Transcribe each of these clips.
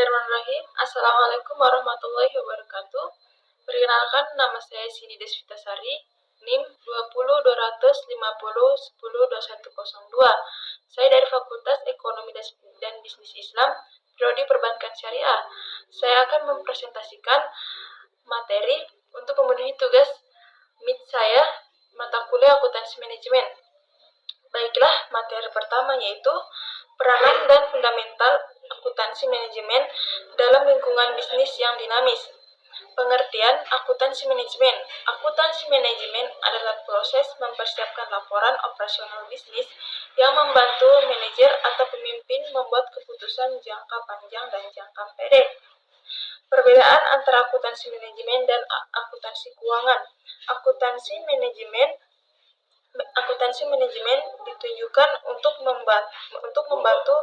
Bismillahirrahmanirrahim. Assalamualaikum warahmatullahi wabarakatuh. Perkenalkan, nama saya Sini Desvitasari, NIM 20 250 10 2102. Saya dari Fakultas Ekonomi dan Bisnis Islam, Prodi Perbankan Syariah. Saya akan mempresentasikan materi untuk memenuhi tugas MIT saya, mata kuliah akuntansi manajemen. Baiklah, materi pertama yaitu peranan dan fundamental akuntansi manajemen dalam lingkungan bisnis yang dinamis. Pengertian akuntansi manajemen. Akuntansi manajemen adalah proses mempersiapkan laporan operasional bisnis yang membantu manajer atau pemimpin membuat keputusan jangka panjang dan jangka pendek. Perbedaan antara akuntansi manajemen dan akuntansi keuangan. Akuntansi manajemen ditujukan untuk membantu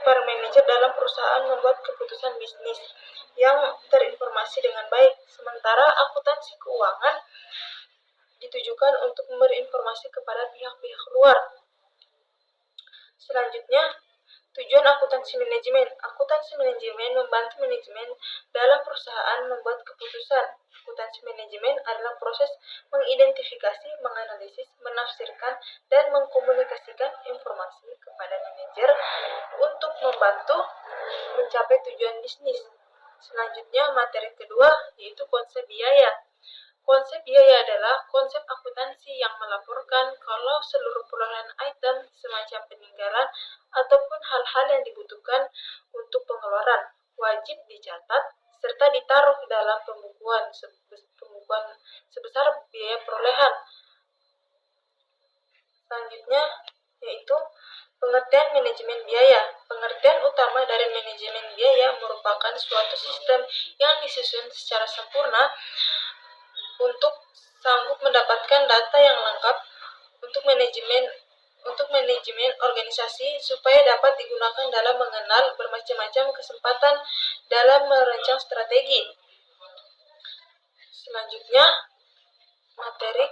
para manajer dalam perusahaan membuat keputusan bisnis yang terinformasi dengan baik. Sementara akuntansi keuangan ditujukan untuk memberi informasi kepada pihak-pihak luar. Selanjutnya, tujuan akuntansi manajemen. Akuntansi manajemen membantu manajemen dalam perusahaan membuat keputusan. Akuntansi manajemen adalah proses mengidentifikasi, menganalisis, menafsirkan, dan mengkomunikasikan informasi kepada manajer untuk membantu mencapai tujuan bisnis. Selanjutnya, materi kedua yaitu konsep biaya. Konsep biaya adalah konsep akuntansi yang melaporkan kalau seluruh perolehan item semacam peninggalan ataupun hal-hal yang dibutuhkan untuk pengeluaran wajib dicatat serta ditaruh dalam pembukuan sebesar biaya perolehan. Selanjutnya yaitu pengertian manajemen biaya. Pengertian utama dari manajemen biaya merupakan suatu sistem yang disusun secara sempurna untuk sanggup mendapatkan data yang lengkap untuk manajemen organisasi supaya dapat digunakan dalam mengenal bermacam-macam kesempatan dalam merancang strategi. Selanjutnya, materi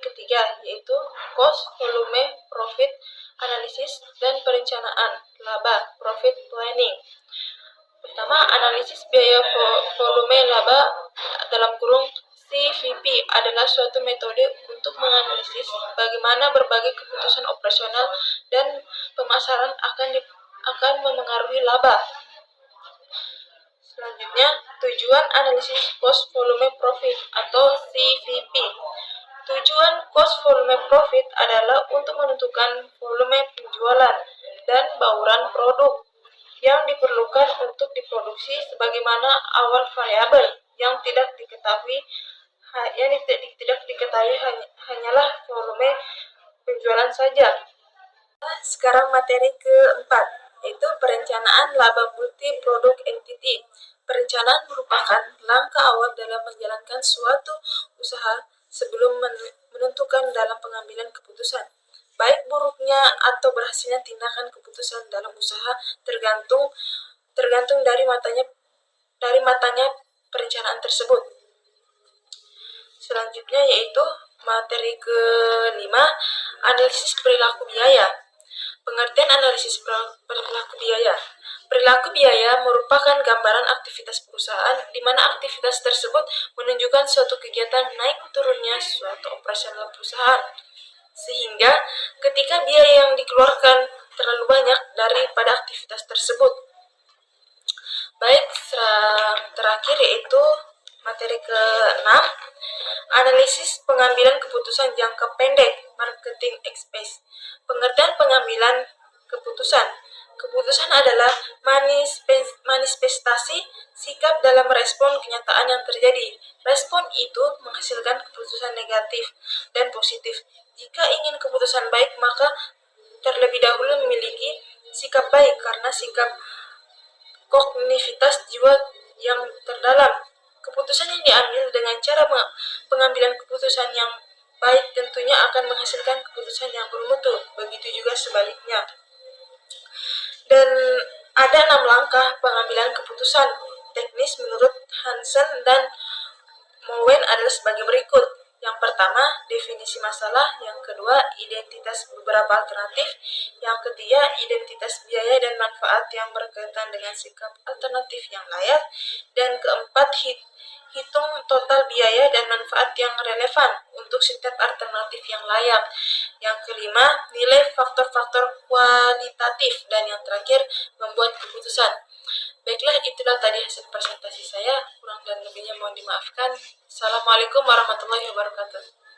ketiga yaitu cost, volume, profit, analisis, dan perencanaan, laba, profit planning. Pertama, analisis biaya volume laba dalam kurung CVP adalah suatu metode untuk menganalisis bagaimana berbagai keputusan operasional dan pemasaran akan memengaruhi laba. Selanjutnya, tujuan analisis cost volume profit atau CVP. Tujuan cost volume profit adalah untuk menentukan volume penjualan dan bauran produk yang diperlukan untuk diproduksi sebagaimana awal variabel yang tidak diketahui hanyalah volume penjualan saja. Sekarang materi keempat yaitu perencanaan laba multi produk entity. Perencanaan merupakan langkah awal dalam menjalankan suatu usaha sebelum menentukan dalam pengambilan keputusan. Baik buruknya atau berhasilnya tindakan keputusan dalam usaha tergantung dari matanya perencanaan tersebut. Selanjutnya yaitu materi kelima, analisis perilaku biaya. Pengertian analisis perilaku biaya. Perilaku biaya merupakan gambaran aktivitas perusahaan di mana aktivitas tersebut menunjukkan suatu kegiatan naik turunnya suatu operasional perusahaan. Sehingga ketika biaya yang dikeluarkan terlalu banyak daripada aktivitas tersebut. Baik, terakhir yaitu materi ke-6, analisis pengambilan keputusan jangka pendek, marketing expense. Pengertian pengambilan keputusan. Keputusan adalah manifestasi sikap dalam merespon kenyataan yang terjadi. Respon itu menghasilkan keputusan negatif dan positif. Jika ingin keputusan baik, maka terlebih dahulu memiliki sikap baik karena sikap kognitivitas jiwa yang terdalam. Keputusan yang diambil dengan cara pengambilan keputusan yang baik tentunya akan menghasilkan keputusan yang bermutu. Begitu juga sebaliknya. Dan ada 6 langkah pengambilan keputusan teknis menurut Hansen dan Mowen adalah sebagai berikut. Yang pertama, definisi masalah. Yang kedua, identitas beberapa alternatif. Yang ketiga, identitas biaya dan manfaat yang berkaitan dengan sikap alternatif yang layak. Dan keempat, hitung total biaya dan manfaat yang relevan untuk setiap alternatif yang layak. Yang kelima, nilai faktor-faktor kualitatif. Dan yang terakhir, membuat keputusan. Baiklah, itulah tadi hasil presentasi saya. Kurang dan lebihnya mohon dimaafkan. Assalamualaikum warahmatullahi wabarakatuh.